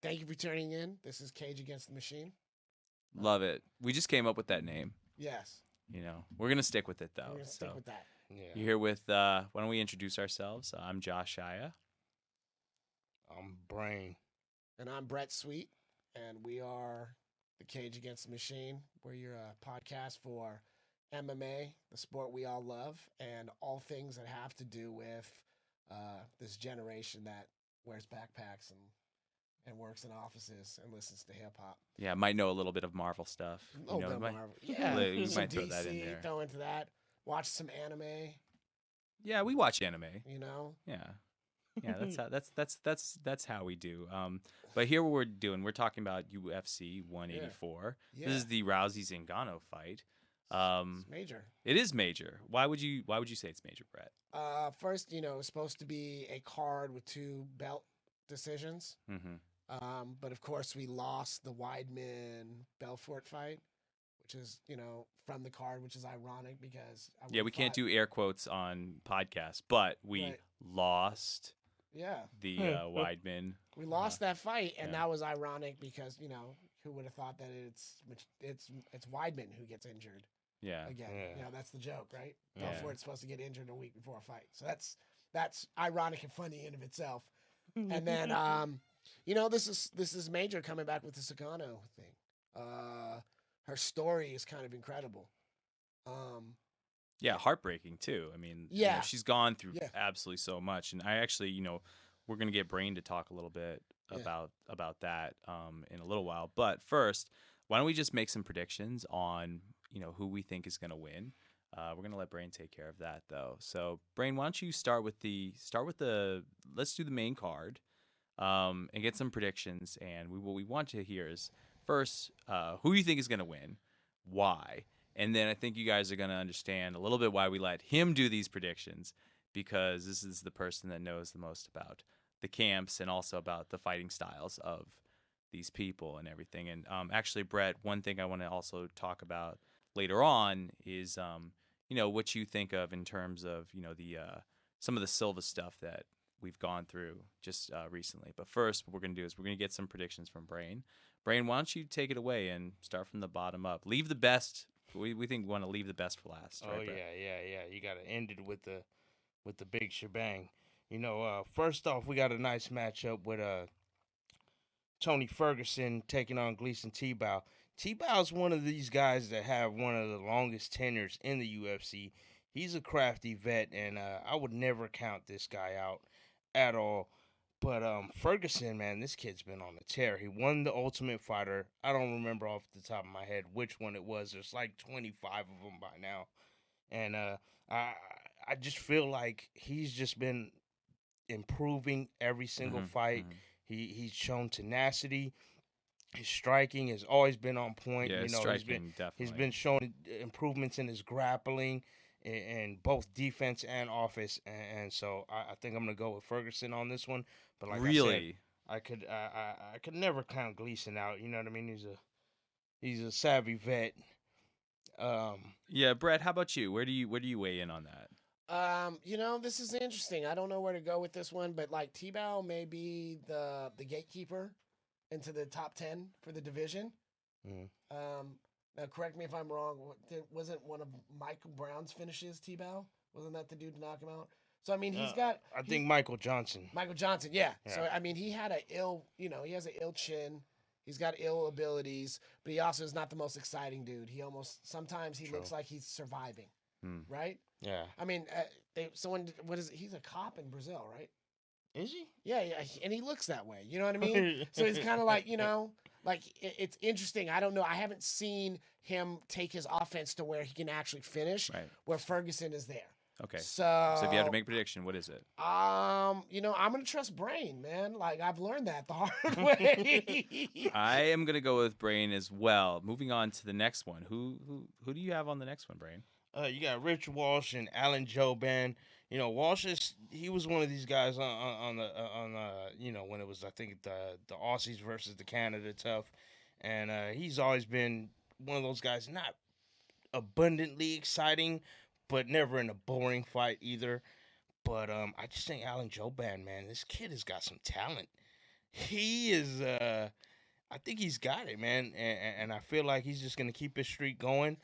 Thank you for tuning in. This is Cage Against the Machine. Love it. We just came up with that name. Yes. We're gonna stick with it though. We're going to stick with that. Yeah. You're here with. Why don't we introduce ourselves? I'm Josh Shia. I'm Brane. And I'm Brett Sweet, and we are the Cage Against the Machine. We're your podcast for MMA, the sport we all love, and all things that have to do with this generation that wears backpacks and works in offices and listens to hip hop. Yeah, might know a little bit of Marvel stuff. Oh, Marvel. Yeah, we some might throw DC, that in there. throw into that. Watch some anime. Yeah, we watch anime. Yeah, that's how we do. But here what we're doing, we're talking about UFC 184. Yeah. This is the Rousey Zingano fight. It's major. It is major. Why would you say it's major, Brett? First, it's supposed to be a card with 2 belt decisions. Mm-hmm. But of course, we lost the Weidman Belfort fight, which is, from the card, which is ironic because we can't do air quotes on podcasts, but we lost. Yeah, the Weidman. We lost that fight, and that was ironic because who would have thought that it's Weidman who gets injured? Yeah, again, that's the joke, right? Yeah. Belfort's supposed to get injured a week before a fight, so that's ironic and funny in of itself. And then this is major coming back with the Zingano thing. Her story is kind of incredible. Yeah, heartbreaking too. I mean, she's gone through absolutely so much, and I actually, we're gonna get Brane to talk a little bit about that in a little while. But first, why don't we just make some predictions on who we think is gonna win? We're gonna let Brane take care of that though. So, Brane, why don't you start with the let's do the main card, and get some predictions. And what we want to hear is first, who you think is gonna win, why. And then I think you guys are going to understand a little bit why we let him do these predictions, because this is the person that knows the most about the camps and also about the fighting styles of these people and everything. And actually, Brett, one thing I want to also talk about later on is, what you think of in terms of, the some of the Silva stuff that we've gone through just recently. But first, what we're going to do is we're going to get some predictions from Brane. Brane, why don't you take it away and start from the bottom up? Leave the best. We think we want to leave the best for last. Oh, right, Brett? yeah. You got to end it with the big shebang. First off, we got a nice matchup with Tony Ferguson taking on Gleison Tibau. Tibau's one of these guys that have one of the longest tenures in the UFC. He's a crafty vet, and I would never count this guy out at all. But Ferguson, man, this kid's been on a tear. He won the Ultimate Fighter. I don't remember off the top of my head which one it was. There's like 25 of them by now. And I just feel like he's just been improving every single fight. Mm-hmm. He's shown tenacity. His striking has always been on point. Yeah, striking, definitely. He's been showing improvements in his grappling in both defense and offense, and so I think I'm gonna go with Ferguson on this one. But like really, I said, I could never count Gleison out. You know what I mean? He's a savvy vet. Yeah, Brett, how about you? Where do you weigh in on that? This is interesting. I don't know where to go with this one, but like Tibau may be the gatekeeper into the top 10 for the division. Mm-hmm. Now, correct me if I'm wrong. Wasn't one of Michael Brown's finishes Tibau? Wasn't that the dude to knock him out? So I mean, he's got. I think Michael Johnson. Michael Johnson, yeah. So I mean, he had he has an ill chin. He's got ill abilities, but he also is not the most exciting dude. Sometimes he looks like he's surviving, right? Yeah. I mean, he's a cop in Brazil, right? Is he? Yeah, and he looks that way. You know what I mean? So he's kind of like, like it's interesting. I don't know. I haven't seen him take his offense to where he can actually finish, where Ferguson is there. Okay. So if you had to make a prediction, what is it? I'm gonna trust Brane, man. Like I've learned that the hard way. I am gonna go with Brane as well. Moving on to the next one. Who do you have on the next one, Brane? You got Rich Walsh and Alan Jouban. Walsh he was one of these guys on when it was, I think, the Aussies versus the Canada Tough, and he's always been one of those guys, not abundantly exciting, but never in a boring fight either. But I just think Alan Jouban, man, this kid has got some talent. he is. I think he's got it, man, and I feel like he's just gonna keep his streak going.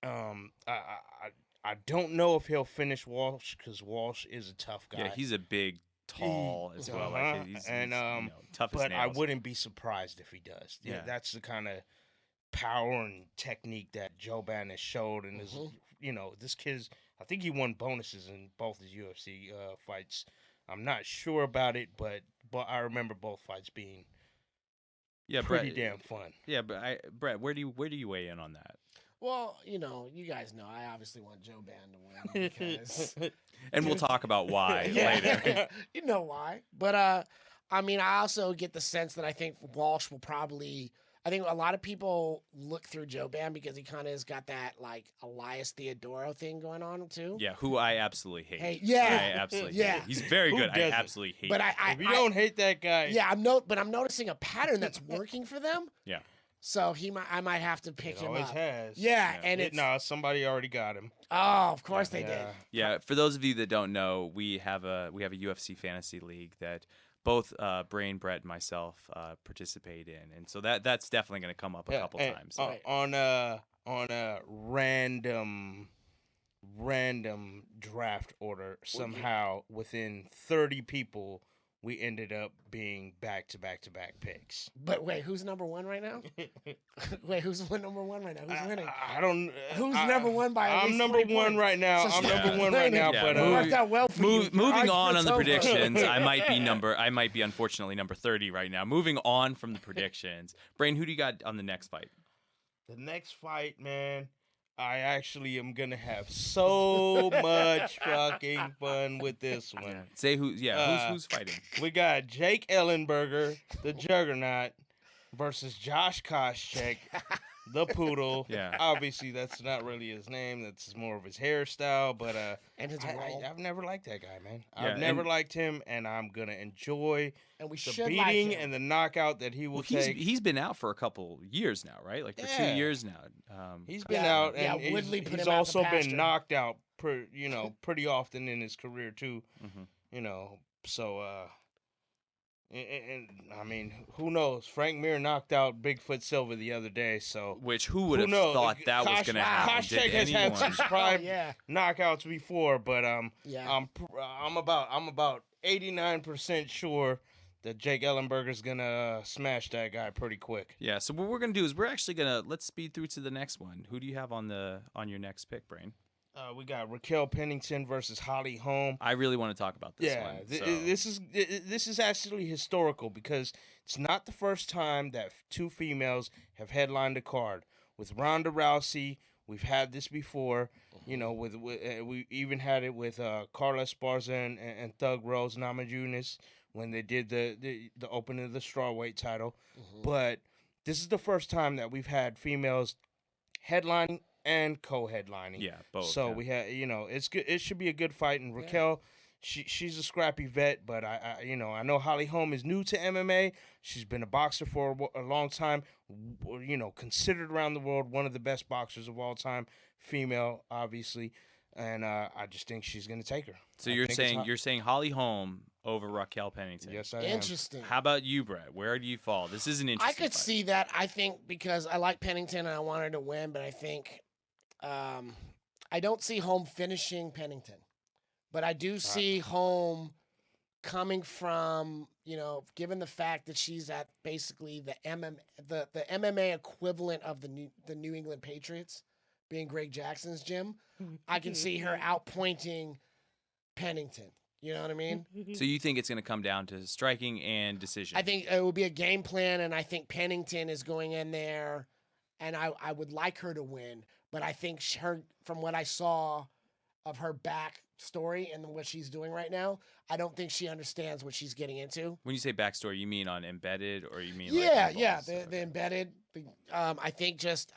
I don't know if he'll finish Walsh because Walsh is a tough guy. Yeah, he's a big, tall as well. Like he's tough as but nails. I wouldn't be surprised if he does. Yeah, that's the kind of power and technique that Joban has showed, and is this kid's. I think he won bonuses in both his UFC fights. I'm not sure about it, but I remember both fights being pretty damn fun. Yeah, but Brett, where do you weigh in on that? Well, you guys know I obviously want Joe Ban to win because, and we'll talk about why later. You know why, but I mean, I also get the sense that I think Walsh will probably. I think a lot of people look through Joe Ban because he kind of has got that like Elias Theodoro thing going on too. Yeah, who I absolutely hate. I absolutely hate. He's very good. I absolutely hate. But if you don't hate that guy, yeah, but I'm noticing a pattern that's working for them. Yeah. So I might have to pick him up. Always has. Yeah, and somebody already got him. Oh, of course they did. Yeah, for those of you that don't know, we have a UFC fantasy league that both Brane, Brett, and myself participate in, and so that's definitely going to come up a couple times. On a random draft order, somehow within 30 people, we ended up being back-to-back picks. But wait, who's number one right now? Wait, who's number one right now? Who's winning? I don't. Who's number one by? I'm number one right now. I'm number one right now. But worked out well for you. Moving on the predictions, I might be unfortunately number 30 right now. Moving on from the predictions, Brane, who do you got on the next fight? The next fight, man. I actually am gonna have so much fucking fun with this one. Yeah. Say who? Yeah, who's fighting? We got Jake Ellenberger, the Juggernaut, versus Josh Koscheck, the Poodle. Yeah. Obviously, that's not really his name. That's more of his hairstyle. But and his role. I've never liked that guy, man. Yeah, I've never liked him, and I'm gonna enjoy and we the should beating like him. and the knockout that he will take. He's been out for a couple years now, right? Like for 2 years now. He's been out, and Woodley put he's him out also the been pasture. knocked out, pretty often in his career too. So and I mean, who knows? Frank Mir knocked out Bigfoot Silva the other day, so who would have thought that was going to happen? Koscheck has had some prime knockouts before, but I'm about 89% sure that Jake Ellenberger's gonna smash that guy pretty quick. Yeah. So what we're gonna do is we're actually let's speed through to the next one. Who do you have on your next pick, Brane? We got Raquel Pennington versus Holly Holm. I really want to talk about this one. This is actually historical because it's not the first time that two females have headlined a card. With Ronda Rousey, we've had this before. We even had it with Carla Esparza and Thug Rose Namajunas when they did the opening of the strawweight title. But this is the first time that we've had females headlining and co-headlining. Yeah, both. So we had, it's good. It should be a good fight. And Raquel, she's a scrappy vet, but I know Holly Holm is new to MMA. She's been a boxer for a long time. Considered around the world one of the best boxers of all time, female, obviously. And I just think she's going to take her. So you're saying Holly Holm over Raquel Pennington? Yes, I am. Interesting. How about you, Brett? Where do you fall? This is an interesting. I could see that. I think because I like Pennington and I want her to win, but I think I don't see Holm finishing Pennington, but I do see Holm coming from given the fact that she's at basically the MMA equivalent of the New England Patriots, being Greg Jackson's gym. I can see her outpointing Pennington. You know what I mean? So you think it's going to come down to striking and decision? I think it will be a game plan, and I think Pennington is going in there, and I would like her to win, but I think from what I saw of her backstory and what she's doing right now, I don't think she understands what she's getting into. When you say backstory, you mean on Embedded, or you mean the Embedded. I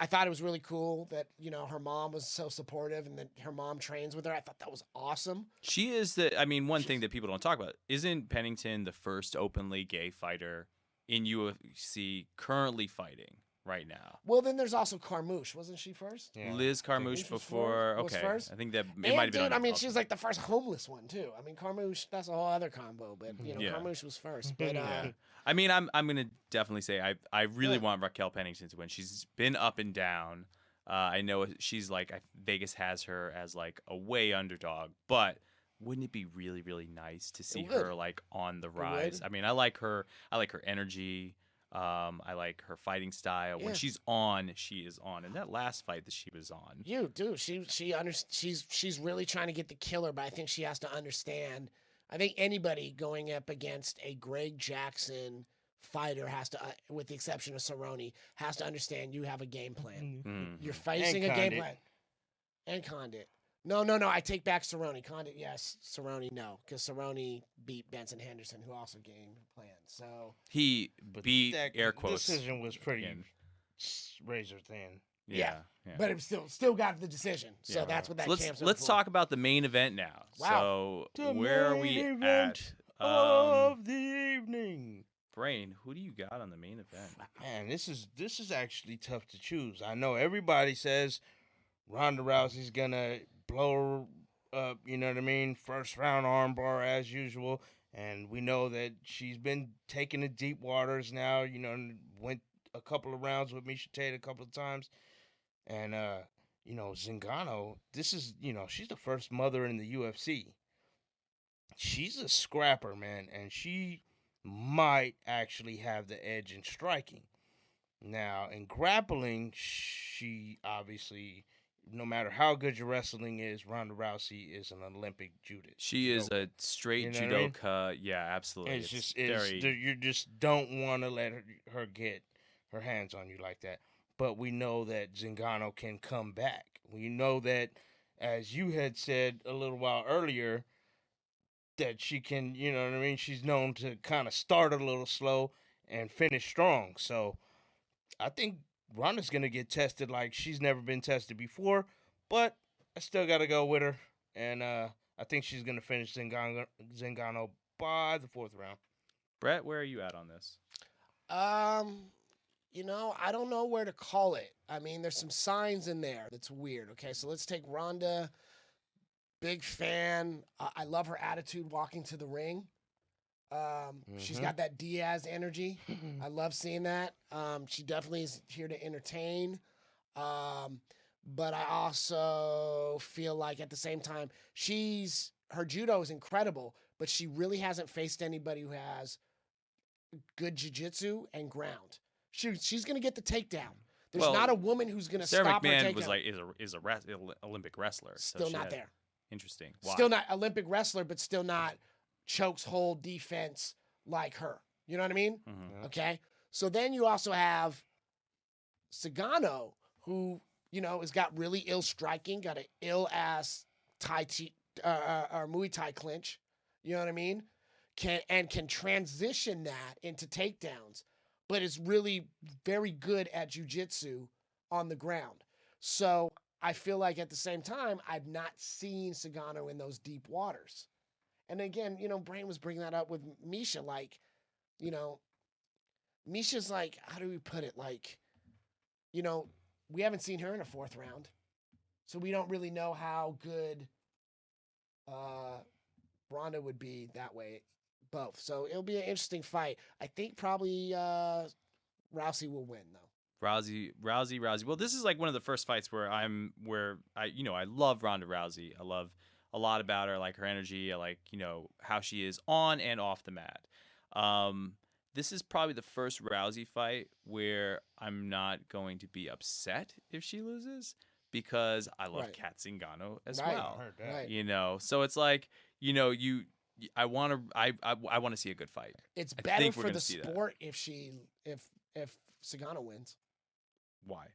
thought it was really cool that her mom was so supportive and that her mom trains with her. I thought that was awesome. She is one thing that people don't talk about, isn't Pennington the first openly gay fighter in UFC currently fighting? right now. Well, then there's also Carmouche. Wasn't she first? Yeah. Liz Carmouche before. Was first? I think that it might have been. Dude, I mean, she's like the first homeless one too. I mean, Carmouche, that's a whole other combo, but Carmouche was first. But I mean, I'm gonna definitely say I really want Raquel Pennington to win. She's been up and down. I know she's like Vegas has her as like a way underdog, but wouldn't it be really, really nice to see her like on the rise? I mean, I like her energy. I like her fighting style. When she's on, she is on. And that last fight that she was on, she's really trying to get the killer, but I think she has to understand. I think anybody going up against a Greg Jackson fighter has to, with the exception of Cerrone, has to understand you have a game plan. You're facing a game plan. And Condit. No. I take back Cerrone. Condit, yes. Cerrone, no. Because Cerrone beat Benson Henderson, who also game plan. So he beat air quotes. The decision was pretty razor thin. Yeah. But it still got the decision. So that's what that camp's Let's talk about the main event now. Wow. So where are we at? Of the evening. Brane, who do you got on the main event? Man, this is actually tough to choose. I know everybody says Ronda Rousey's gonna blow up, you know what I mean? First round armbar as usual, and we know that she's been taking the deep waters now. You know, went a couple of rounds with Miesha Tate a couple of times, and Zingano. This is she's the first mother in the UFC. She's a scrapper, man, and she might actually have the edge in striking. Now, in grappling, she obviously, no matter how good your wrestling is, Ronda Rousey is an Olympic judoka. She is a straight judoka. I mean? Yeah, absolutely. You just don't want to let her get her hands on you like that. But we know that Zingano can come back. We know that, as you had said a little while earlier, that she can, you know what I mean? She's known to kind of start a little slow and finish strong. So I think Ronda's going to get tested like she's never been tested before, but I still got to go with her. And I think she's going to finish Zingano by the fourth round. Brett, where are you at on this? I don't know where to call it. I mean, there's some signs in there that's weird. Okay, so let's take Ronda. Big fan. I love her attitude walking to the ring. She's got that Diaz energy. I love seeing that. She definitely is here to entertain. But I also feel like at the same time, her judo is incredible, but she really hasn't faced anybody who has good jiu-jitsu and ground. She's going to get the takedown. There's not a woman who's going to stop her takedown. Sarah McMahon is a Olympic wrestler. Still not there. Interesting. Why? Still not Olympic wrestler, but still not chokes hold defense like her. You know what I mean? Mm-hmm. Okay. So then you also have Zingano, who, has got really ill striking, got an ill ass or Muay Thai clinch. You know what I mean? Can transition that into takedowns, but is really very good at jiu-jitsu on the ground. So I feel like at the same time, I've not seen Zingano in those deep waters. And again, Brane was bringing that up with Miesha. Like, Miesha's like, how do we put it? Like, we haven't seen her in a fourth round. So we don't really know how good Ronda would be that way, both. So it'll be an interesting fight. I think probably Rousey will win, though. Rousey. Well, this is like one of the first fights where I love Ronda Rousey. I love a lot about her. I like her energy. I like, how she is on and off the mat. This is probably the first Rousey fight where I'm not going to be upset if she loses because I love Kat Zingano as well. Right. So it's like, I want to see a good fight. It's better for the sport if Zingano wins. Why?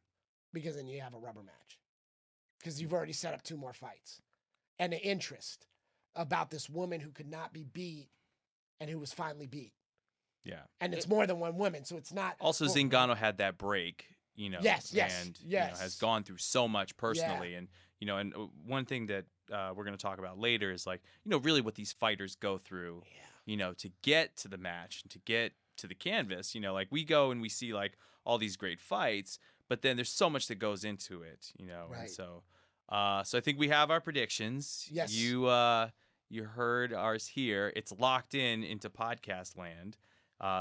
Because then you have a rubber match. Because you've already set up 2 more fights. And the interest about this woman who could not be beat and who was finally beat. Yeah. And it's more than one woman, so it's not... Also, Zingano had that break, Yes. And has gone through so much personally. Yeah. And, and one thing that we're going to talk about later is like, really what these fighters go through, to get to the match and to get to the canvas. You know, like we go and we see like all these great fights, but then there's so much that goes into it, you know. Right. And so I think we have our predictions. Yes. You heard ours here. It's locked into podcast land.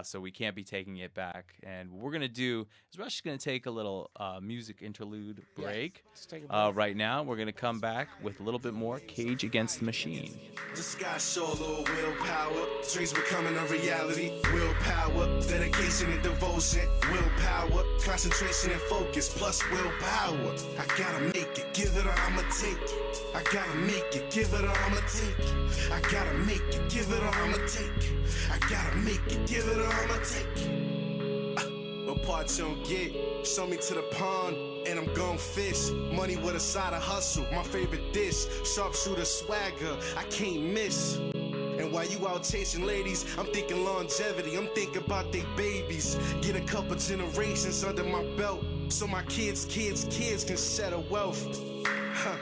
So we can't be taking it back. And what we're going to do is we're actually going to take a little music interlude break. Let's take a break. Right now, we're going to come back with a little bit more Cage Against the Machine. Just gotta show a little willpower. Dreams becoming a reality. Willpower, dedication and devotion. Willpower, concentration and focus. Plus willpower. I gotta make it, give it or I'ma take it. I gotta make it, give it or I'ma take it. I gotta make it, give it or I'ma take it. I gotta make it, give it or I'ma take it. What part you don't get? Show me to the pond, and I'm gon' fish. Money with a side of hustle, my favorite dish. Sharpshooter swagger, I can't miss. And while you out chasing ladies, I'm thinking longevity. I'm thinking about they babies. Get a couple generations under my belt, so my kids can settle wealth. Huh.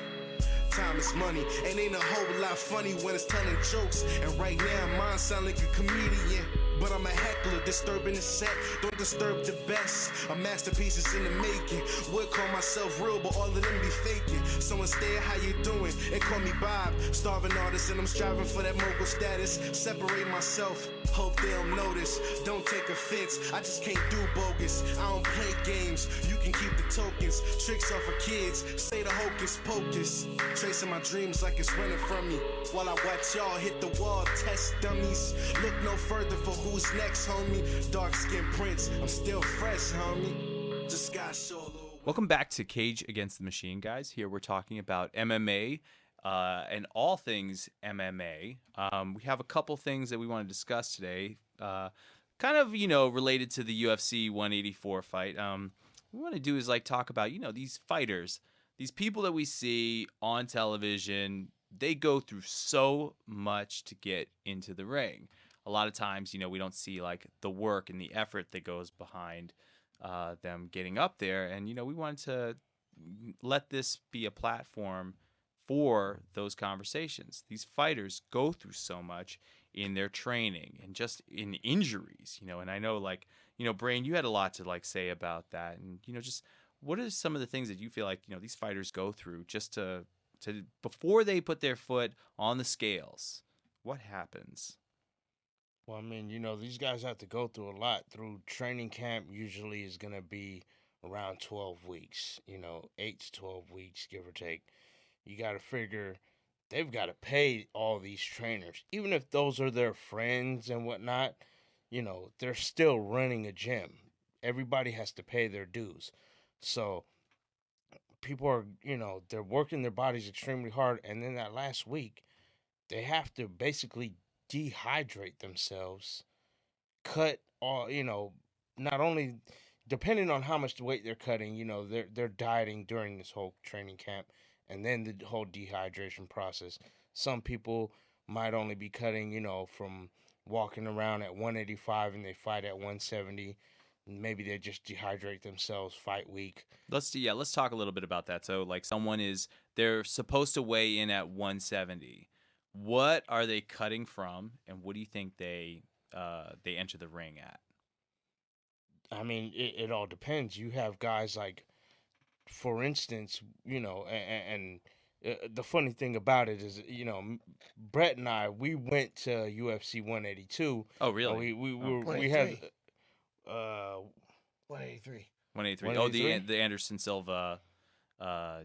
Time is money, and ain't a whole lot funny when it's telling jokes. And right now, mine sound like a comedian, but I'm a heckler, disturbing the set. Don't disturb the best. A masterpiece is in the making. Would call myself real, but all of them be faking. So instead, how you doing? They call me Bob, starving artist, and I'm striving for that mogul status. Separate myself, hope they don't notice. Don't take offense, I just can't do bogus. I don't play games, you can keep the tokens. Tricks are for kids, say the hocus pocus. Tracing my dreams like it's running from me, while I watch y'all hit the wall, test dummies. Look no further for who's next, homie. Dark skin prince, I'm still fresh, homie. Just gotta show a little. Welcome back to Cage Against the Machine, guys. Here we're talking about MMA and all things MMA. We have a couple things that we want to discuss today, kind of, you know, related to the UFC 184 fight. What we want to do is like talk about, you know, these fighters, these people that we see on television. They go through so much to get into the ring. A lot of times, you know, we don't see like the work and the effort that goes behind them getting up there. And, you know, we wanted to let this be a platform for those conversations. These fighters go through so much in their training and just in injuries, you know. And I know, like, you know, Brane, you had a lot to like say about that. And, you know, just what are some of the things that you feel like, you know, these fighters go through just to before they put their foot on the scales? What happens? Well, I mean, you know, these guys have to go through a lot. Through training camp usually is going to be around 12 weeks, you know, 8 to 12 weeks, give or take. You got to figure they've got to pay all these trainers. Even if those are their friends and whatnot, you know, they're still running a gym. Everybody has to pay their dues. So people are, you know, they're working their bodies extremely hard. And then that last week, they have to basically dehydrate themselves, cut all, you know, not only depending on how much weight they're cutting, you know, they're dieting during this whole training camp, and then the whole dehydration process. Some people might only be cutting, you know, from walking around at 185 and they fight at 170. Maybe they just dehydrate themselves fight week. Let's talk a little bit about that. So like they're supposed to weigh in at 170. What are they cutting from, and what do you think they enter the ring at? I mean, it all depends. You have guys like, for instance, you know, and the funny thing about it is, you know, Brett and I, we went to UFC 182. Oh, really? We had 183. 183. Oh, the Anderson Silva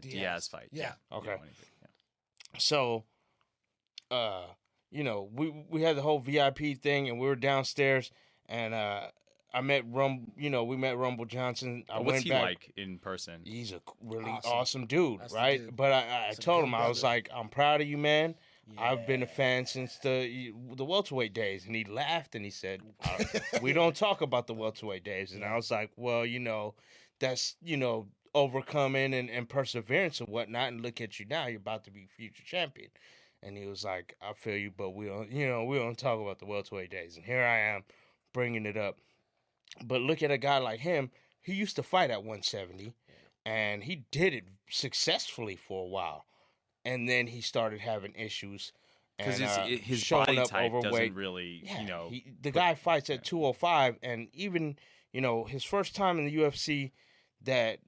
Diaz fight. Yeah. Okay. Yeah. So, you know, we had the whole VIP thing, and we were downstairs, and we met Rumble Johnson. What's he like in person? He's a really awesome dude, That's right? dude. But I told him, I was like, I'm proud of you, man. Yeah. I've been a fan since the welterweight days. And he laughed and he said, we don't talk about the welterweight days. And I was like, well, you know, that's, you know, overcoming and perseverance and whatnot. And look at you now, you're about to be future champion. And he was like, I feel you, but we don't talk about the welterweight days. And here I am bringing it up. But look at a guy like him. He used to fight at 170, and he did it successfully for a while. And then he started having issues. Because his body type doesn't really, the guy fights at 205, and even, his first time in the UFC that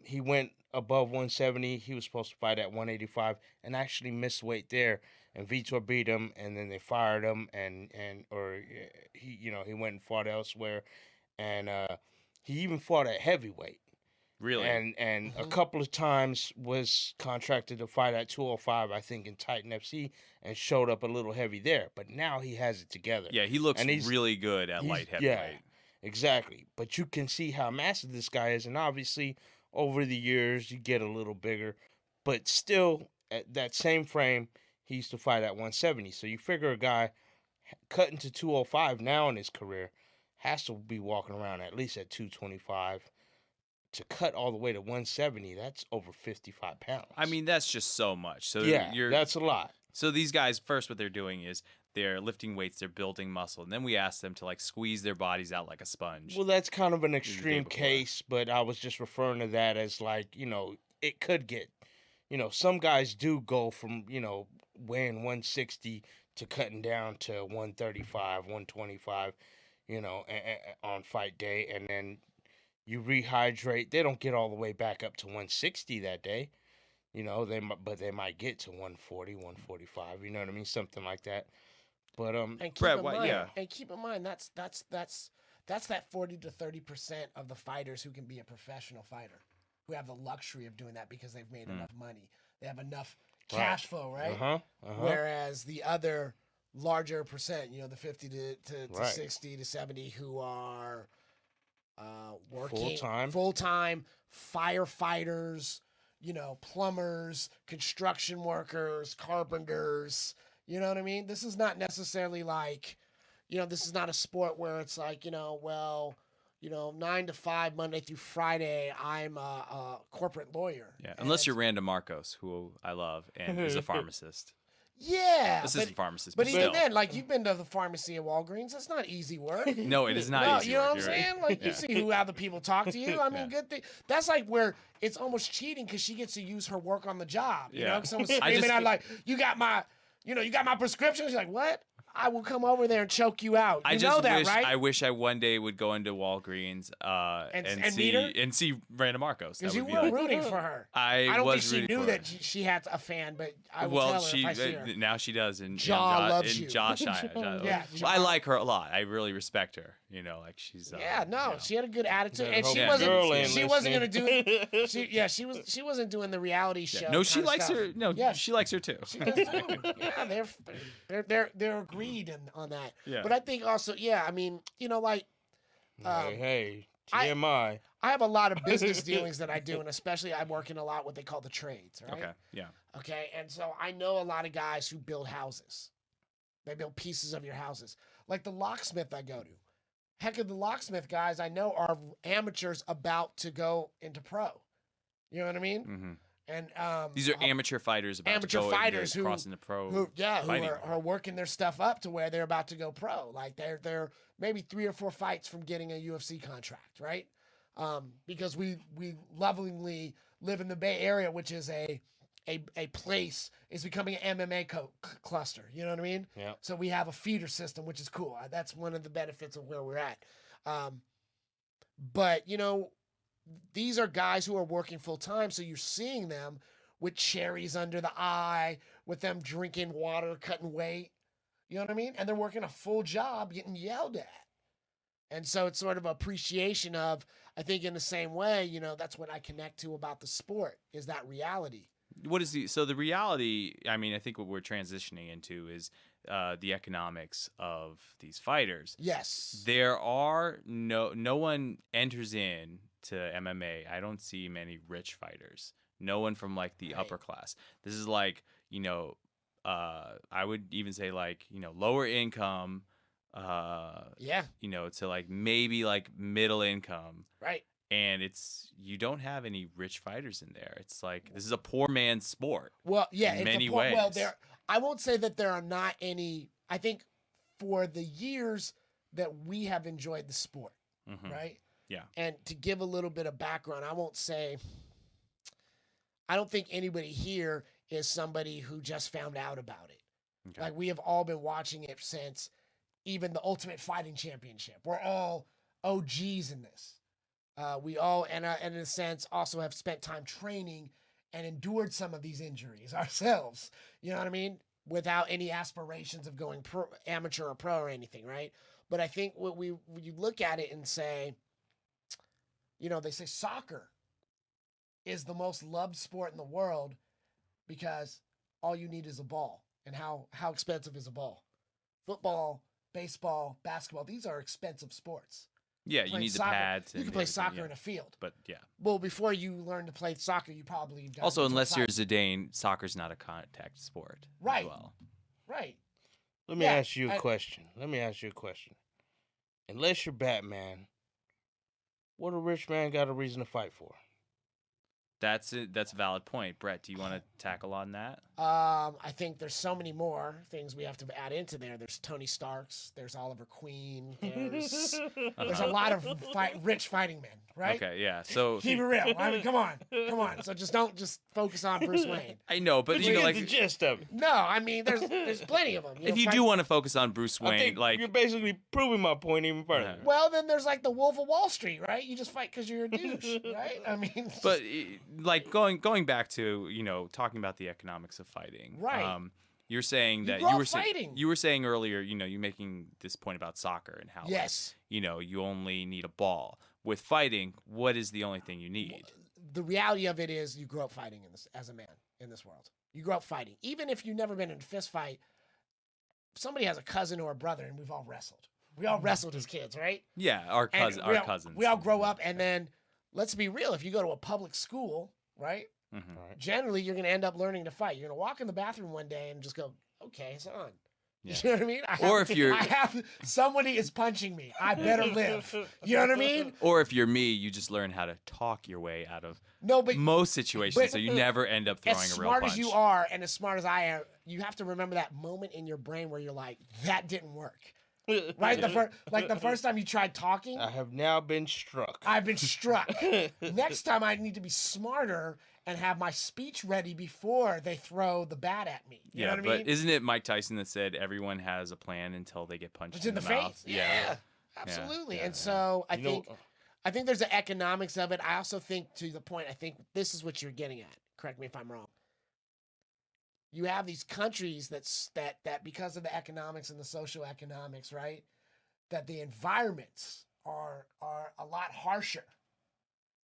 he went above 170, he was supposed to fight at 185 and actually missed weight there. And Vitor beat him, and then they fired him, or he went and fought elsewhere, and he even fought at heavyweight. Really? And a couple of times was contracted to fight at 205, I think, in Titan FC, and showed up a little heavy there. But now he has it together. Yeah, he looks really good at light heavyweight. Yeah, exactly. But you can see how massive this guy is, and obviously over the years you get a little bigger. But still, at that same frame, he used to fight at 170. So you figure a guy cutting to 205 now in his career has to be walking around at least at 225. To cut all the way to 170, that's over 55 pounds. I mean, that's just so much. So that's a lot. So these guys, first, what they're doing is they're lifting weights, they're building muscle, and then we ask them to squeeze their bodies out like a sponge. Well, that's kind of an extreme case, but I was just referring to that as it could get, some guys do go from weighing 160 to cutting down to 135, 125, on fight day, and then you rehydrate. They don't get all the way back up to 160 that day, but they might get to 140, 145. You know what I mean? Something like that. But and keep in mind that's that 40 to 30% of the fighters who can be a professional fighter, who have the luxury of doing that because they've made enough money, they have enough cash flow, right? Whereas the other larger percent, the 50 to 60 to 70 who are working full-time firefighters, plumbers, construction workers, carpenters, you know what I mean? This is not necessarily this is not a sport where it's 9 to 5, Monday through Friday, I'm a corporate lawyer. Yeah, unless you're Randa Marcos, who I love, and is a pharmacist. Yeah. This is a pharmacist. But even then, you've been to the pharmacy at Walgreens. That's not easy work. No, it is not easy you know work. what I'm saying? You see how the people talk to you. I mean, good thing. That's where it's almost cheating because she gets to use her work on the job. You know, someone's screaming out you got my prescription. She's like, what? I will come over there and choke you out. Right? I wish I one day would go into Walgreens and see Brane and Marcos. Because you were rooting for her. I don't think she knew that she had a fan, but I will tell her if I see her. Now she does. And Ja loves you. Josh, I like her a lot. I really respect her. She's she had a good attitude, and she wasn't going to do. She wasn't doing the reality show. No, she likes her. No, she likes her too. She does too. Yeah, they're agreed on that. Yeah. But I think also, I mean, hey, TMI. I have a lot of business dealings that I do, and especially I work in a lot what they call the trades, right? Okay, yeah. Okay, and so I know a lot of guys who build houses. They build pieces of your houses. Like the locksmith I go to. Heck of the locksmith guys I know are amateurs about to go into pro. You know what I mean? Mm-hmm. And these are amateur fighters about to go crossing the pro. Who are working their stuff up to where they're about to go pro. Like they're maybe 3 or 4 fights from getting a UFC contract, right? Because we lovingly live in the Bay Area, which is a place. It's becoming an MMA cluster. You know what I mean? Yeah. So we have a feeder system, which is cool. That's one of the benefits of where we're at. But these are guys who are working full time, so you're seeing them with cherries under the eye, with them drinking water, cutting weight. You know what I mean? And they're working a full job, getting yelled at. And so it's sort of appreciation of, I think in the same way, that's what I connect to about the sport, is that reality. What is the reality? I mean, I think what we're transitioning into is the economics of these fighters. Yes. There are no one enters in to MMA. I don't see many rich fighters. No one from the upper class. This is I would even say lower income. To maybe middle income. Right. And you don't have any rich fighters in there. It's this is a poor man's sport. Well, yeah, in many ways. Well, I won't say that there are not any. I think for the years that we have enjoyed the sport, right? Yeah. And to give a little bit of background, I don't think anybody here is somebody who just found out about it. Okay. Like we have all been watching it since even the Ultimate Fighting Championship. We're all OGs in this. We all, and in a sense, also have spent time training and endured some of these injuries ourselves. You know what I mean? Without any aspirations of going amateur or pro or anything, right? But I think when you look at it and say, you know, they say soccer is the most loved sport in the world because all you need is a ball. And how expensive is a ball? Football, baseball, basketball, these are expensive sports. Yeah, you need the pads. You can play soccer in a field. But yeah. Well, before you learn to play soccer, you probably got also, unless you're Zidane, soccer's not a contact sport. Right. As well. Right. Let me ask you a question. Unless you're Batman, what a rich man got a reason to fight for? That's it. That's a valid point. Brett, do you want to tackle on that? I think there's so many more things we have to add into there. There's Tony Starks. There's Oliver Queen. There's a lot of rich fighting men, right? Okay, yeah. So keep it real. I mean, come on. So don't focus on Bruce Wayne. I know, but you know, like the gist of it. No, I mean, there's plenty of them. If you do want to focus on Bruce Wayne, I think like you're basically proving my point even further. Well, then there's like the Wolf of Wall Street, right? You just fight because you're a douche, right? I mean, but like going back to, you know, talking about the economics of fighting, right? You're saying that you were saying earlier, you know, you're making this point about soccer and how yes, you know, you only need a ball. With fighting, what is the only thing you need? The reality of it is you grow up fighting as a man in this world. You grow up fighting, even if you've never been in a fist fight. Somebody has a cousin or a brother, and we've all wrestled. We all wrestled as kids, right? Yeah, our cousins. We all grow up, and then let's be real. If you go to a public school, right? Mm-hmm. Generally, you're going to end up learning to fight. You're going to walk in the bathroom one day and just go, okay, it's on. Yeah. You know what I mean? Somebody is punching me. I better live. You know what I mean? Or if you're me, you just learn how to talk your way out of most situations, so you never end up throwing a real punch. As smart as you are and as smart as I am, you have to remember that moment in your brain where you're like, that didn't work. Right? The first time you tried talking. I have now been struck. I've been struck. Next time I need to be smarter and have my speech ready before they throw the bat at me. You know what I mean? But isn't it Mike Tyson that said everyone has a plan until they get punched in the mouth? Face? Yeah. Absolutely. And so I think there's the economics of it. I also think, to the point, I think this is what you're getting at. Correct me if I'm wrong. You have these countries that because of the economics and the social economics, right, that the environments are a lot harsher.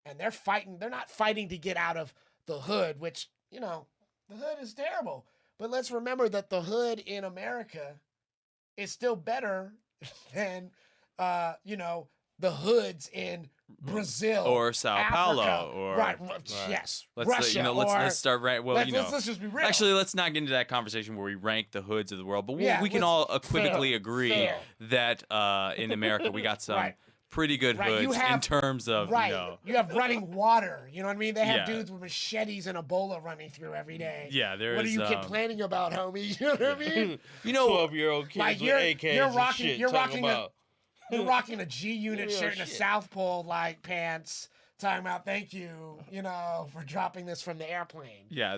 And they're not fighting to get out of the hood, which, you know, the hood is terrible. But let's remember that the hood in America is still better than, you know, the hoods in Brazil or Sao Paulo, or right. Yes, Russia. Let's start right. Well, let's just be real. Actually, let's not get into that conversation where we rank the hoods of the world. But we can all equivocally agree that in America we got some pretty good hoods in terms of you know. You have running water. You know what I mean? They have dudes with machetes and Ebola running through every day. Yeah, What are you complaining about, homie? You know what I mean? You know, 12-year-old kids like with AKs you're rocking a G Unit shirt and a South Pole like pants, talking about thank you, you know, for dropping this from the airplane. Yeah,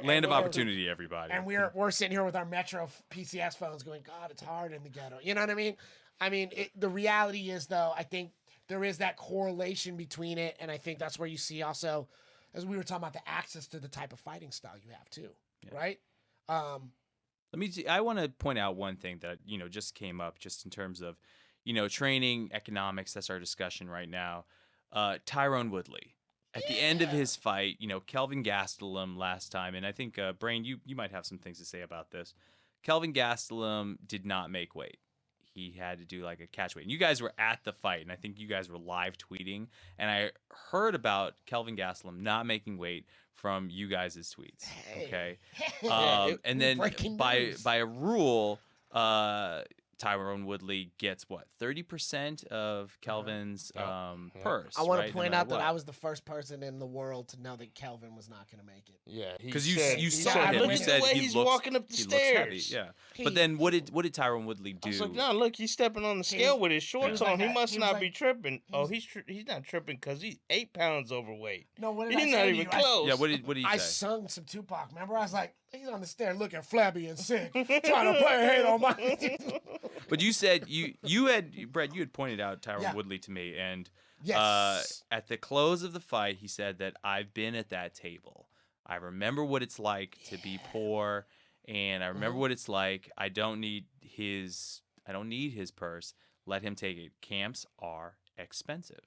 land of opportunity, everybody. And we're sitting here with our Metro PCS phones, going, God, it's hard in the ghetto. You know what I mean? I mean, the reality is, though, I think there is that correlation between it, and I think that's where you see also, as we were talking about, the access to the type of fighting style you have too, right? I want to point out one thing that, you know, just came up just in terms of, you know, training, economics. That's our discussion right now. Tyrone Woodley. At the end of his fight, you know, Kelvin Gastelum last time, and I think, Brane, you might have some things to say about this. Kelvin Gastelum did not make weight. He had to do like a catch weight. And you guys were at the fight, and I think you guys were live tweeting. And I heard about Kelvin Gastelum not making weight from you guys' tweets. Okay. And then by a rule, Tyrone Woodley gets what, 30% of Kelvin's purse. I want to point out that I was the first person in the world to know that Kelvin was not going to make it. Yeah, because you saw him. Look you at said the way he's walking up the stairs. Yeah, but then what did Tyrone Woodley do? I was like, no, look, he's stepping on the scale with his shorts on. He must not be tripping. He's not tripping because he's 8 pounds overweight. No, what did he's I say not even close. Yeah, what did he say? I sung some Tupac. Remember, I was like, He's on the stair looking flabby and sick, trying to play a hate on my. But you said you had Brett. You had pointed out Tyron Woodley to me, and yes, at the close of the fight, he said that I've been at that table. I remember what it's like to be poor, and I remember what it's like. I don't need his purse. Let him take it. Camps are expensive.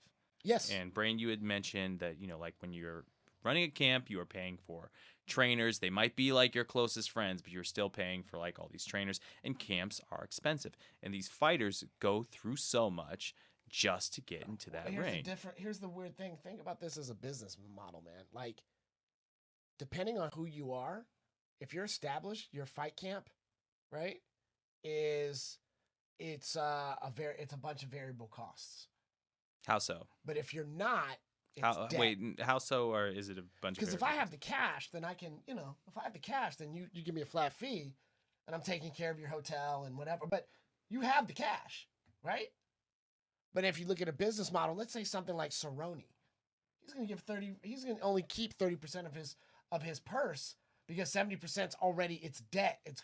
Yes. And Brane, you had mentioned that, like when you're running a camp, you are paying for trainers. They might be like your closest friends, but you're still paying for like all these trainers, and camps are expensive. And these fighters go through so much just to get into that ring. Here's the weird thing. Think about this as a business model, man. Like, depending on who you are, if you're established, your fight camp, right, it's a bunch of variable costs. How so? But if you're not, how so, or is it a bunch of? Because if I have the cash, then I can, if I have the cash, then you give me a flat fee, and I'm taking care of your hotel and whatever. But you have the cash, right? But if you look at a business model, let's say something like Cerrone, he's going to give 30. He's going to only keep 30% of his purse because 70% already it's debt. It's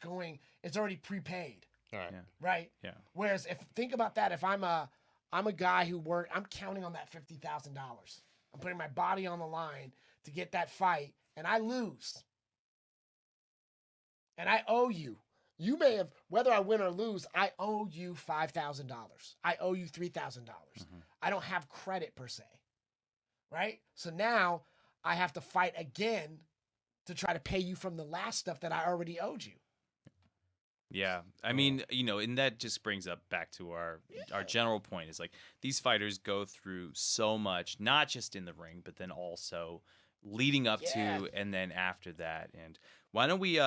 already prepaid. All right. Yeah. Right. Yeah. Whereas think about that. If I'm a guy who I'm counting on that $50,000. I'm putting my body on the line to get that fight, and I lose. And I owe you. You may have, whether I win or lose, I owe you $5,000. I owe you $3,000. Mm-hmm. I don't have credit per se. Right? So now I have to fight again to try to pay you from the last stuff that I already owed you. Yeah, I mean, and that just brings up back to our general point is like these fighters go through so much, not just in the ring, but then also leading up to and then after that. And why don't we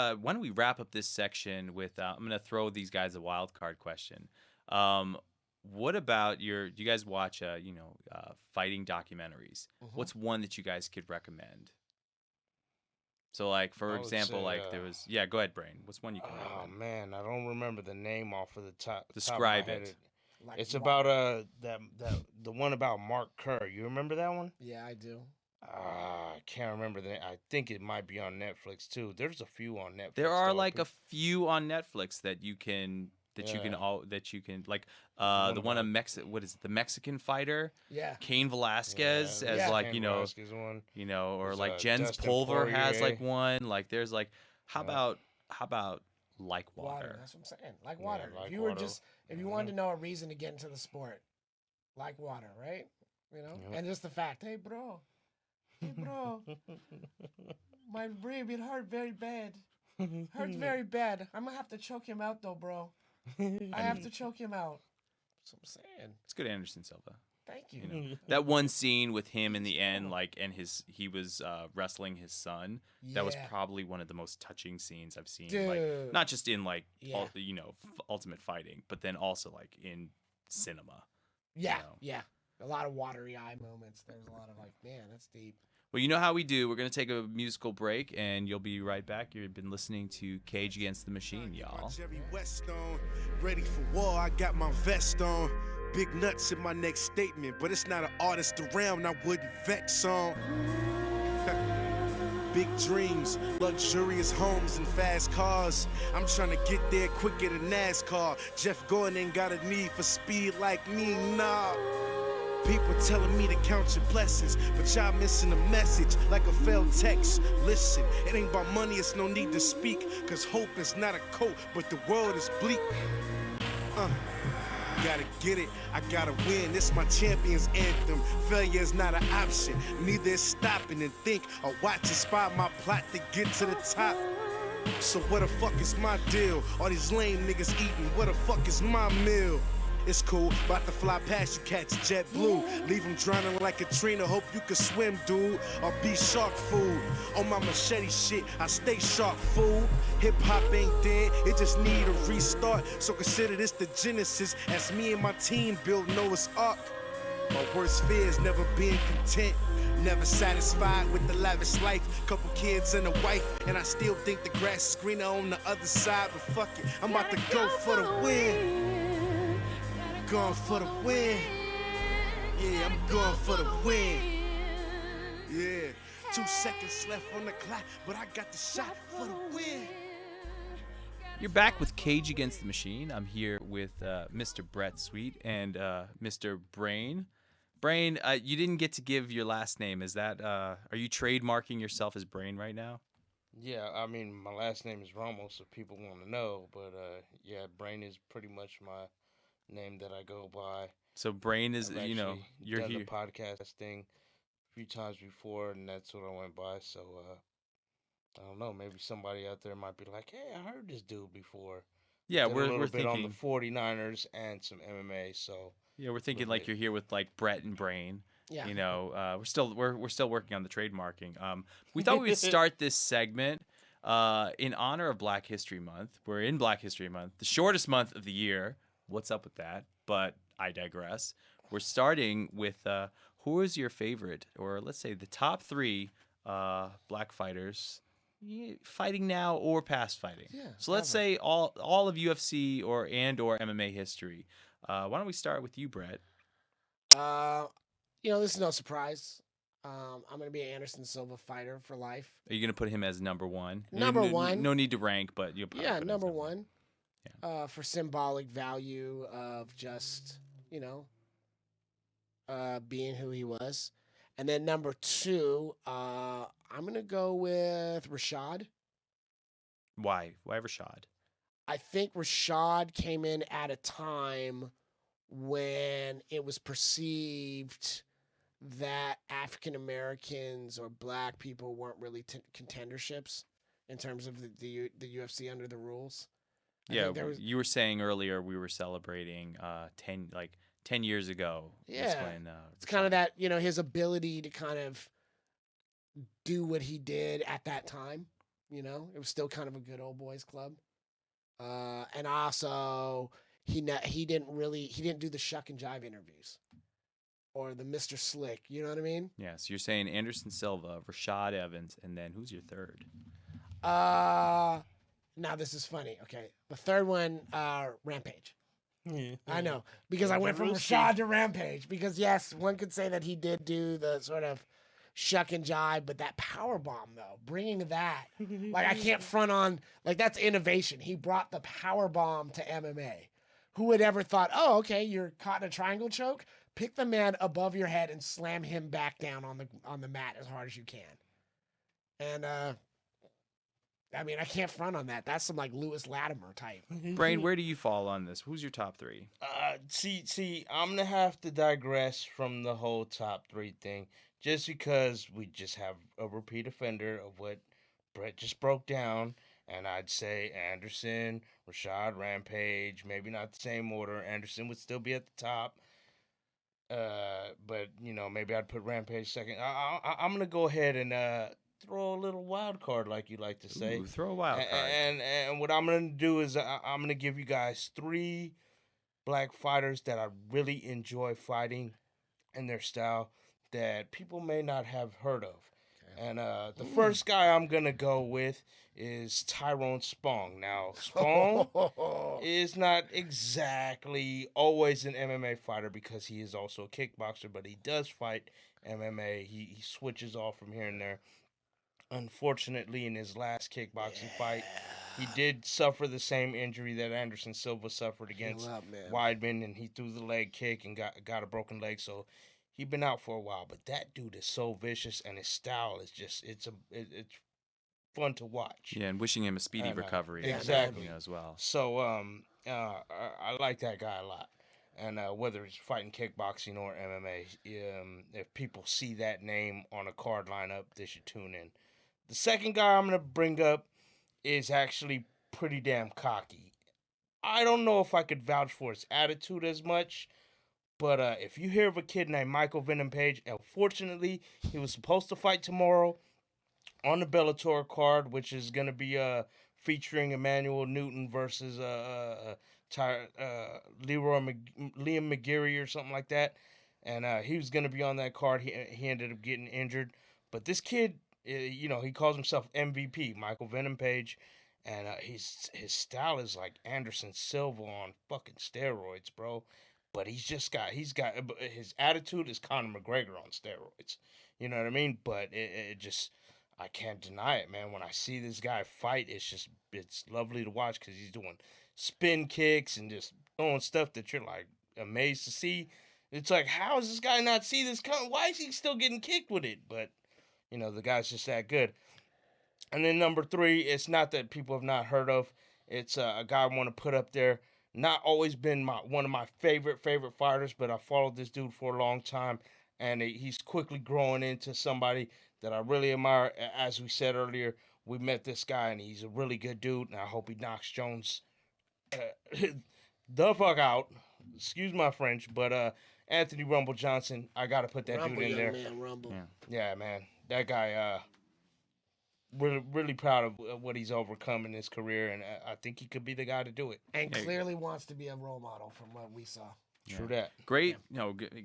wrap up this section with I'm going to throw these guys a wild card question. What about do you guys watch fighting documentaries? Mm-hmm. What's one that you guys could recommend? So, like, for example, there was... Yeah, go ahead, Brane. What's one you can recommend? Oh, man, I don't remember the name off of the top. Describe top of my it. head. It's about the one about Mark Kerr. You remember that one? Yeah, I do. I can't remember the name. I think it might be on Netflix, too. There's a few on Netflix. There are, like, a few on Netflix that you can... like the one on the Mexican fighter, Cain Velasquez as like Cain Velasquez one. Or there's, like Jens Dustin Pulver Poirier. has like one, like there's like how about Like Water? That's what I'm saying. Like water. Like if you water. if you wanted to know a reason to get into the sport, like water, right? And just the fact, hey bro, my rib it hurt very bad. Hurts very bad. I'm gonna have to choke him out though, bro. I have to choke him out. That's what I'm saying. It's good, Anderson Silva. Thank you. That one scene with him in the end, like, and he was wrestling his son. Yeah. That was probably one of the most touching scenes I've seen. Dude. Like, not just in like ultimate fighting, but then also like in cinema. Yeah, yeah. A lot of watery eye moments. There's a lot of like, man, that's deep. Well, you know how we do. We're going to take a musical break, and you'll be right back. You've been listening to Cage Against the Machine, y'all. Jerry West on, ready for war, I got my vest on. Big nuts in my next statement, but it's not an artist around I wouldn't vex on. Big dreams, luxurious homes and fast cars. I'm trying to get there quicker than NASCAR. Jeff Gordon ain't got a need for speed like me, nah. People telling me to count your blessings, but y'all missing the message like a failed text. Listen, it ain't about money, it's no need to speak, cause hope is not a coat, but the world is bleak. Gotta get it, I gotta win, this my champion's anthem. Failure is not an option, neither is stopping and think or watch inspire my plot to get to the top. So what the fuck is my deal? All these lame niggas eating, what the fuck is my meal? It's cool, about to fly past you, catch JetBlue. Leave them drowning like Katrina, hope you can swim, dude. Or be shark food. On my machete shit, I stay sharp, fool. Hip-hop ain't dead, it just need a restart. So consider this the genesis, as me and my team build Noah's Ark. My worst fear is never being content. Never satisfied with the lavish life. Couple kids and a wife, and I still think the grass is greener on the other side. But fuck it, I'm about to go for the win. Going for the win. Yeah, I'm going for the win. Yeah. 2 seconds left on the clock, but I got the shot for the win. You're back with Cage Against the Machine. I'm here with Mr. Brett Sweet and Mr. Brane. Brane, you didn't get to give your last name. Is that are you trademarking yourself as Brane right now? Yeah, I mean, my last name is Ramos, if people want to know. But, yeah, Brane is pretty much my name that I go by. So Brane is, you're done here. The podcast thing a few times before, and that's what I went by. So, I don't know. Maybe somebody out there might be like, hey, I heard this dude before. Yeah, we're thinking bit on the 49ers and some MMA, so. Yeah, we're thinking like you're here with like Brett and Brane. Yeah. We're still working on the trademarking. We thought we would start this segment in honor of Black History Month. We're in Black History Month, the shortest month of the year. What's up with that? But I digress. We're starting with who is your favorite, or let's say the top 3 black fighters fighting now or past fighting. Yeah, so let's say all of UFC or MMA history. Why don't we start with you, Brett? This is no surprise. I'm going to be an Anderson Silva fighter for life. Are you going to put him as number 1? Number 1. No need to rank, but you'll probably put number 1. Yeah. For symbolic value of just, being who he was. And then number 2, I'm going to go with Rashad. Why? Why Rashad? I think Rashad came in at a time when it was perceived that African Americans or black people weren't really contenderships in terms of the UFC under the rules. You were saying earlier we were celebrating 10 years ago. Yeah, when, it's kind of that, his ability to kind of do what he did at that time. It was still kind of a good old boys club. And also he didn't do the shuck and jive interviews or the Mr. Slick. You know what I mean? Yeah. So you're saying Anderson Silva, Rashad Evans, and then who's your third? Now this is funny. Okay, the third one, Rampage. I know, because I went from Rashad to Rampage. Because yes, one could say that he did do the sort of shuck and jive, but that power bomb though, bringing that, like I can't front on, like that's innovation. He brought the power bomb to MMA. Who would ever thought, oh, okay, you're caught in a triangle choke, pick the man above your head and slam him back down on the mat as hard as you can. And I mean, I can't front on that. That's some like Lewis Latimer type. Brane, where do you fall on this? Who's your top 3? See, I'm gonna have to digress from the whole top 3 thing, just because we just have a repeat offender of what Brett just broke down, and I'd say Anderson, Rashad, Rampage, maybe not the same order. Anderson would still be at the top, but maybe I'd put Rampage second. I'm gonna go ahead and throw a little wild card, like you like to say. Ooh, throw a wild card. And what I'm going to do is I'm going to give you guys 3 black fighters that I really enjoy fighting and their style that people may not have heard of. Okay. And the first guy I'm going to go with is Tyrone Spong. Now, Spong is not exactly always an MMA fighter because he is also a kickboxer, but he does fight MMA. He switches off from here and there. Unfortunately, in his last kickboxing fight, he did suffer the same injury that Anderson Silva suffered against Weidman, and he threw the leg kick and got a broken leg. So he's been out for a while. But that dude is so vicious, and his style is just it's fun to watch. Yeah, and wishing him a speedy recovery. Exactly, as well. So I like that guy a lot. And whether it's fighting kickboxing or MMA, if people see that name on a card lineup, they should tune in. The second guy I'm going to bring up is actually pretty damn cocky. I don't know if I could vouch for his attitude as much, but if you hear of a kid named Michael Venom Page, unfortunately, he was supposed to fight tomorrow on the Bellator card, which is going to be featuring Emmanuel Newton versus Liam McGeary or something like that. And he was going to be on that card. He ended up getting injured. But this kid, he calls himself MVP, Michael Venom Page. And his style is like Anderson Silva on fucking steroids, bro. but he's got his attitude is Conor McGregor on steroids. You know what I mean? But it just, I can't deny it, man. When I see this guy fight, it's lovely to watch because he's doing spin kicks and just throwing stuff that you're like amazed to see. It's like, how does this guy not see this coming? Why is he still getting kicked with it? But, you know, the guy's just that good. And then number 3, it's not that people have not heard of. It's a guy I want to put up there. Not always been one of my favorite fighters, but I followed this dude for a long time. And he's quickly growing into somebody that I really admire. As we said earlier, we met this guy, and he's a really good dude, and I hope he knocks Jones the fuck out. Excuse my French, but Anthony Rumble Johnson, I got to put that dude in there. Man, Rumble. Yeah, man. That guy, really proud of what he's overcome in his career, and I think he could be the guy to do it. And clearly wants to be a role model from what we saw. True that. Great,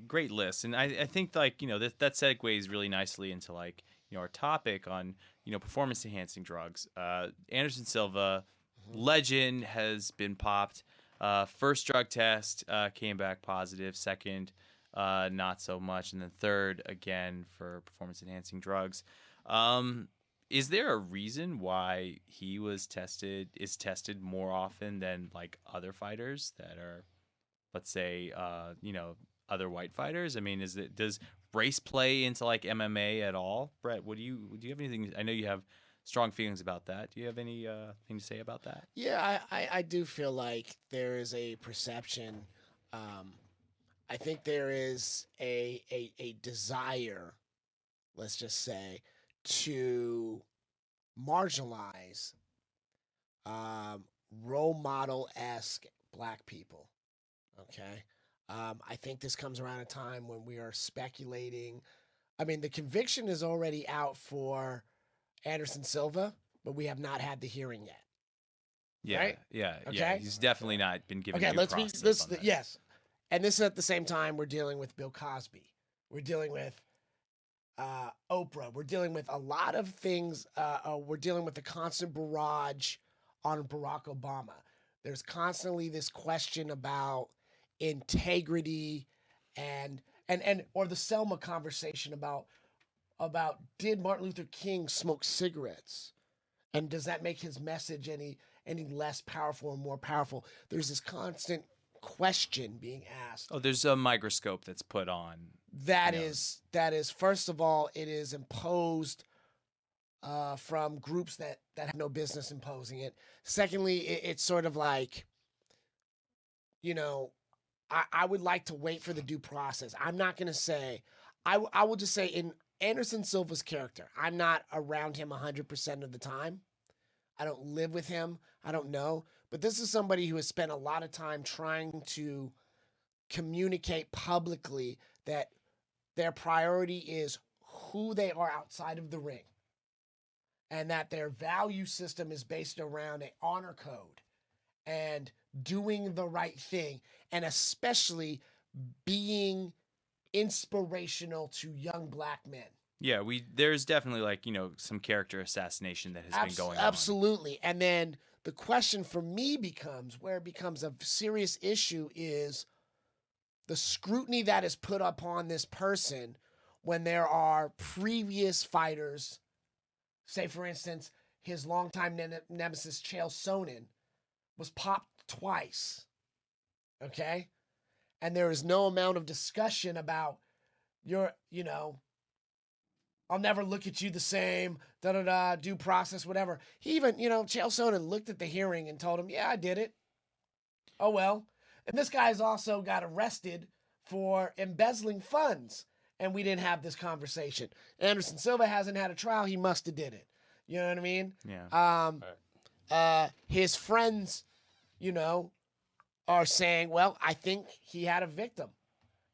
great list. And I think like, that segues really nicely into like, our topic on, performance enhancing drugs. Anderson Silva, legend, has been popped. First drug test came back positive. Second, not so much. And then third, again, for performance enhancing drugs. Is there a reason why he is tested more often than like other fighters that are, let's say, other white fighters? I mean, does race play into like MMA at all? Brett, do you have anything? I know you have strong feelings about that. Do you have any thing to say about that? Yeah, I do feel like there is a perception. I think there is a desire, let's just say, to marginalize role model-esque black people. Okay. I think this comes around a time when we are speculating. I mean, the conviction is already out for Anderson Silva, but we have not had the hearing yet. Yeah, right? Yeah. Okay. He's definitely not been given due process on that. Yes. And this is at the same time we're dealing with Bill Cosby. We're dealing with Oprah. We're dealing with a lot of things. We're dealing with the constant barrage on Barack Obama. There's constantly this question about integrity and or the Selma conversation about did Martin Luther King smoke cigarettes, and does that make his message any less powerful or more powerful? There's this constant question being asked. Oh, there's a microscope that's put on. That is first of all, it is imposed from groups that have no business imposing it. Secondly, it's sort of like, I would like to wait for the due process. I'm not going to say, I will just say in Anderson Silva's character, I'm not around him 100% of the time. I don't live with him. I don't know. But this is somebody who has spent a lot of time trying to communicate publicly that their priority is who they are outside of the ring, and that their value system is based around an honor code and doing the right thing, and especially being inspirational to young black men. Yeah, there's definitely like, some character assassination that has been going on. Absolutely. And then the question for me becomes, where it becomes a serious issue, is the scrutiny that is put upon this person when there are previous fighters. Say, for instance, his longtime nemesis, Chael Sonnen, was popped twice. Okay? And there is no amount of discussion about I'll never look at you the same, due process, whatever. He even, Chael Sonnen looked at the hearing and told him, yeah, I did it. Oh, well. And this guy's also got arrested for embezzling funds, and we didn't have this conversation. Anderson Silva hasn't had a trial. He must have did it. You know what I mean? Yeah. His friends, are saying, well, I think he had a victim.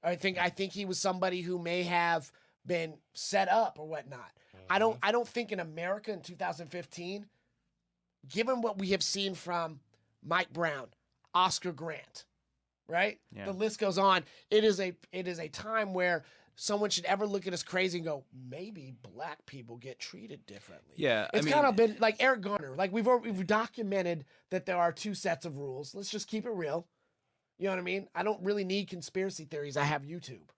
I think he was somebody who may have been set up or whatnot. Mm-hmm. I don't think in America in 2015, given what we have seen from Mike Brown, Oscar Grant, right? Yeah. The list goes on. It is a time where someone should ever look at us crazy and go, maybe black people get treated differently. Yeah. It's kind of been like Eric Garner. Like we've documented that there are two sets of rules. Let's just keep it real. You know what I mean? I don't really need conspiracy theories. I have YouTube.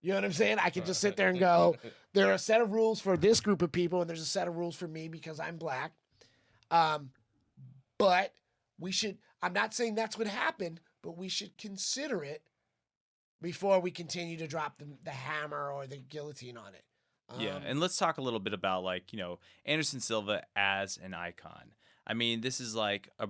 You know what I'm saying? I can just sit there and go, there are a set of rules for this group of people, and there's a set of rules for me because I'm black. But we should, I'm not saying that's what happened, but we should consider it before we continue to drop the hammer or the guillotine on it. Yeah, and let's talk a little bit about, like, you know, Anderson Silva as an icon. I mean, this is like a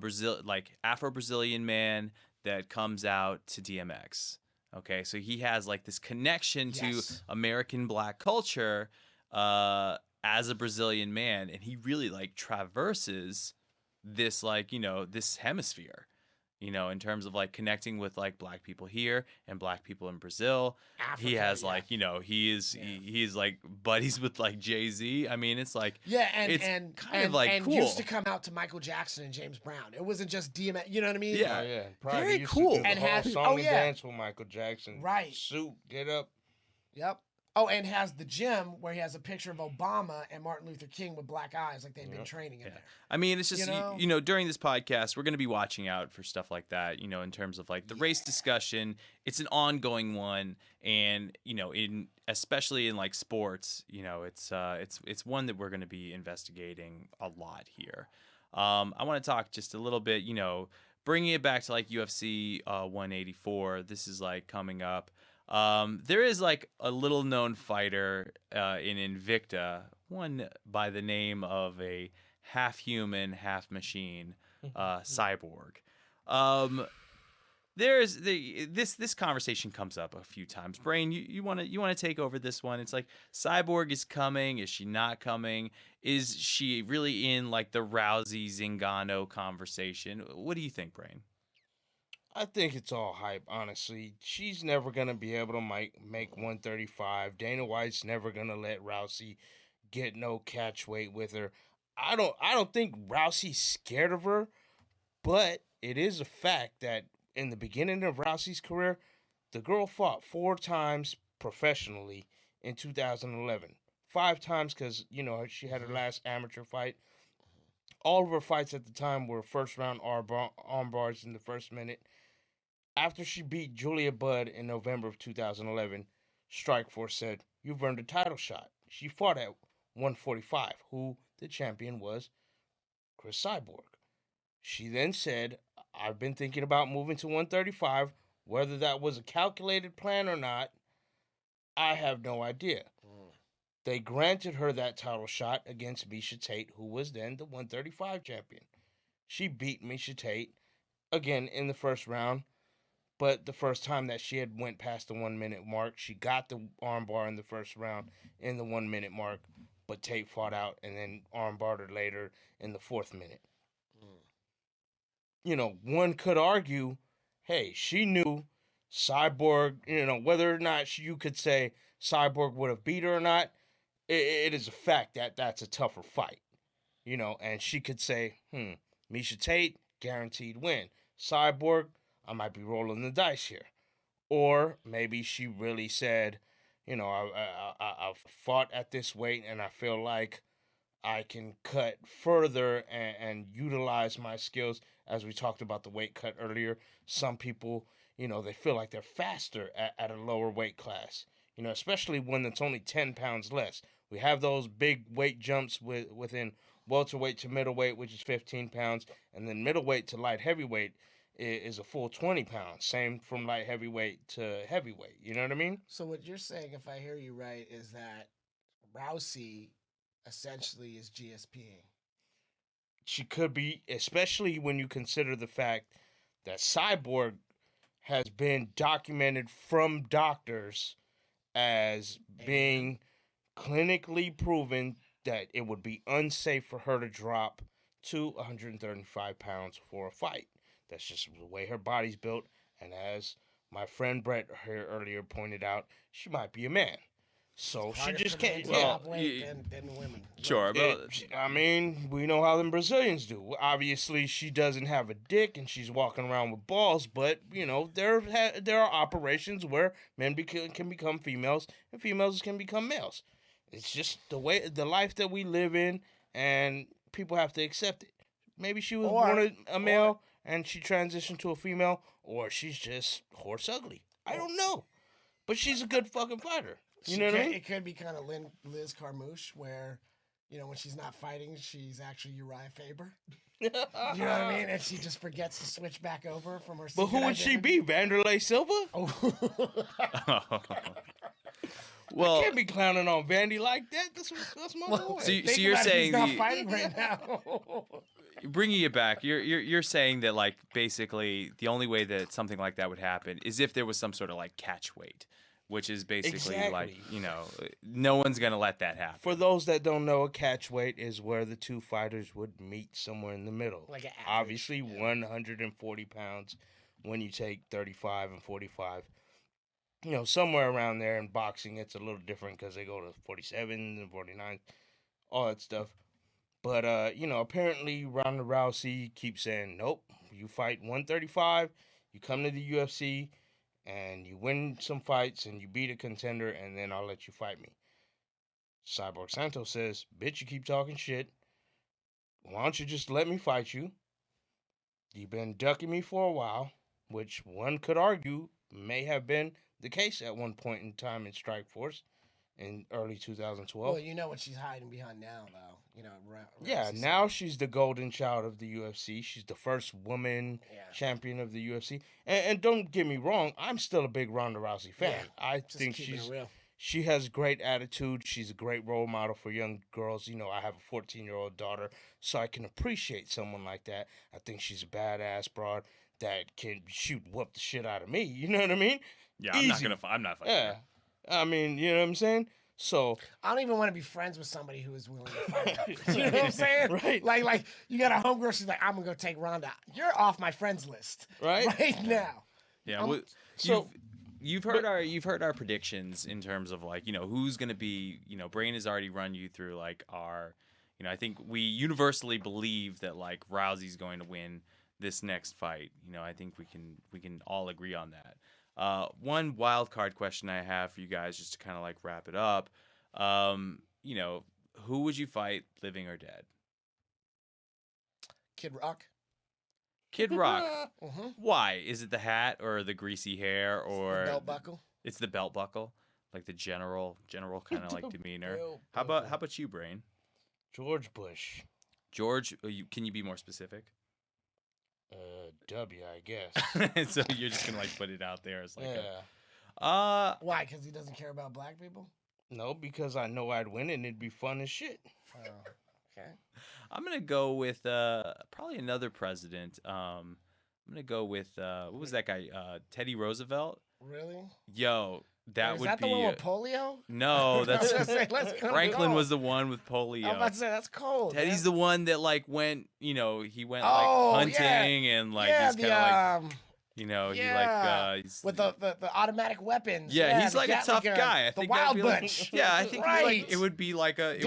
Afro-Brazilian man that comes out to DMX. Okay, so he has like this connection to American black culture as a Brazilian man, and he really like traverses this, like, you know, this hemisphere, you know, in terms of like connecting with like black people here and black people in Brazil. Africa, he has like, you know, he's like buddies with like Jay-Z. I mean, it's like, and kind of like cool. Used to come out to Michael Jackson and James Brown. It wasn't just DMX, you know what I mean? Yeah. Very cool. And has song and dance with Michael Jackson. Right. Suit, get up. Yep. Oh, and has the gym where he has a picture of Obama and Martin Luther King with black eyes, like they've been training in there. I mean, it's just, you know, during this podcast, we're going to be watching out for stuff like that, you know, in terms of like the race discussion. It's an ongoing one. And, you know, especially in like sports, you know, it's one that we're going to be investigating a lot here. I want to talk just a little bit, you know, bringing it back to like UFC 184. This is like coming up. There is like a little known fighter in Invicta, one by the name of a half human, half machine, Cyborg. This conversation comes up a few times. Brane, you want to take over this one? It's like, Cyborg is coming. Is she not coming? Is she really in like the Rousey Zingano conversation? What do you think, Brane? I think it's all hype, honestly. She's never going to be able to make 135. Dana White's never going to let Rousey get no catch weight with her. I don't think Rousey's scared of her, but it is a fact that in the beginning of Rousey's career, the girl fought 4 times professionally in 2011. 5 times because, you know, she had her last amateur fight. All of her fights at the time were first-round arm bars in the first minute. After she beat Julia Budd in November of 2011, Strikeforce said, "You've earned a title shot." She fought at 145, who the champion was Chris Cyborg. She then said, "I've been thinking about moving to 135. Whether that was a calculated plan or not, I have no idea." They granted her that title shot against Miesha Tate, who was then the 135 champion. She beat Miesha Tate, again in the first round. But the first time that she had went past the 1 minute mark, she got the armbar in the first round in the 1 minute mark, but Tate fought out and then armbarred her later in the 4th minute. You know, one could argue, hey, she knew Cyborg, you know, whether or not you could say Cyborg would have beat her or not, it is a fact that that's a tougher fight. You know, and she could say, Miesha Tate, guaranteed win. Cyborg, I might be rolling the dice here. Or maybe she really said, you know, I've fought at this weight and I feel like I can cut further and utilize my skills. As we talked about the weight cut earlier, some people, you know, they feel like they're faster at a lower weight class. You know, especially when it's only 10 pounds less. We have those big weight jumps within welterweight to middleweight, which is 15 pounds, and then middleweight to light heavyweight is a full 20 pounds. Same from light heavyweight to heavyweight. You know what I mean? So what you're saying, if I hear you right, is that Rousey essentially is GSPing. She could be, especially when you consider the fact that Cyborg has been documented from doctors as being clinically proven that it would be unsafe for her to drop to 135 pounds for a fight. That's just the way her body's built. And as my friend Brett here earlier pointed out, she might be a man. So she just can't. Than women. Sure. I mean, we know how them Brazilians do. Obviously, she doesn't have a dick and she's walking around with balls. But, you know, there are operations where men can become females and females can become males. It's just the life that we live in, and people have to accept it. Maybe she was born a male, and she transitioned to a female, or she's just horse ugly. I don't know. But she's a good fucking fighter. You know what I mean? It could be kind of Liz Carmouche, where, when she's not fighting, she's actually Uriah Faber. You know what I mean? And she just forgets to switch back over from her. But who would she be? Vanderlei Silva? Oh. Well, I can't be clowning on Vandy like that. That's my boy. So you're saying he's not fighting right now. Bringing it back, you're saying that like basically the only way that something like that would happen is if there was some sort of like catch weight, which is basically like no one's gonna let that happen. For those that don't know, a catch weight is where the two fighters would meet somewhere in the middle. Like obviously 140 pounds when you take 35 and 45. Somewhere around there. In boxing, it's a little different because they go to 47 and 49, all that stuff. But, apparently Ronda Rousey keeps saying, nope, you fight 135, you come to the UFC, and you win some fights, and you beat a contender, and then I'll let you fight me. Cyborg Santos says, bitch, you keep talking shit. Why don't you just let me fight you? You've been ducking me for a while, which one could argue may have been the case at one point in time in Strikeforce in early 2012. Well, you know what she's hiding behind now, though. Now she's the golden child of the UFC. She's the first woman champion of the UFC. And don't get me wrong, I'm still a big Ronda Rousey fan. Yeah, I think she has great attitude. She's a great role model for young girls. I have a 14-year-old daughter, so I can appreciate someone like that. I think she's a badass broad that can whoop the shit out of me. You know what I mean? Yeah, I'm not fighting. Yeah. I mean, you know what I'm saying? So I don't even want to be friends with somebody who is willing to fight. You know what I'm saying? Right. Like you got a homegirl, she's like, I'm gonna go take Ronda. You're off my friends list. Right now. Yeah. You've heard our predictions in terms of like, who's gonna be, Brane has already run you through like our, I think we universally believe that like Rousey's going to win this next fight. I think we can all agree on that. One wild card question I have for you guys, just to kind of like wrap it up. Who would you fight, living or dead? Kid Rock. Kid Rock. Mm-hmm. Why? Is it the hat or the greasy hair or the belt buckle? It's the belt buckle, like the general kind of like demeanor. How about you, Brane? George Bush. George, can you be more specific? W, I guess. So you're just gonna like put it out there as like why? Because he doesn't care about black people? No, because I know I'd win and it'd be fun as shit. Oh, okay. I'm gonna go with probably another president. I'm gonna go with what was that guy? Teddy Roosevelt. Really? Yo, that would be. Is that the one with polio? No, that's Franklin was the one with polio. I'm about to say that's cold. Teddy's the one that like went. He went like hunting and like he's kind of like. He like with the automatic weapons. Yeah, he's like a tough guy. I think the Wild Bunch. I think it would be like an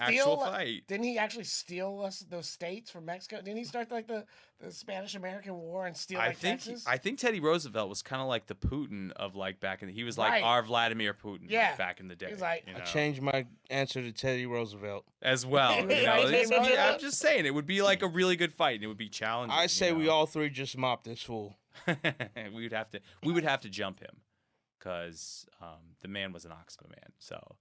actual fight. Didn't he actually steal those states from Mexico? Didn't he start like the Spanish American War and steal Texas? I think Teddy Roosevelt was kind of like the Putin of like back in he was like our Vladimir Putin back in the day. He's like, I changed my answer to Teddy Roosevelt as well. I'm just saying it would be like a really good fight and it would be challenging. I say we all three just mop this fool. we would have to jump him because the man was an Oxbow man. So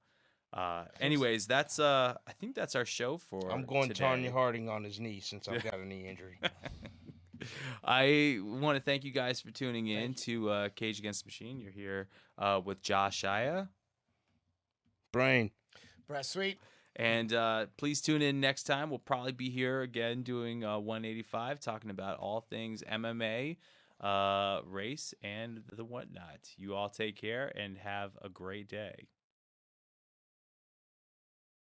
anyways, that's I think that's our show for I'm going today. Tanya Harding on his knee since I've got a knee injury. I want to thank you guys for tuning in to Cage Against the Machine. You're here with Josh Shia, Brane, Brett Sweet. And please tune in next time. We'll probably be here again doing 185, talking about all things MMA, race, and the whatnot. You all take care and have a great day.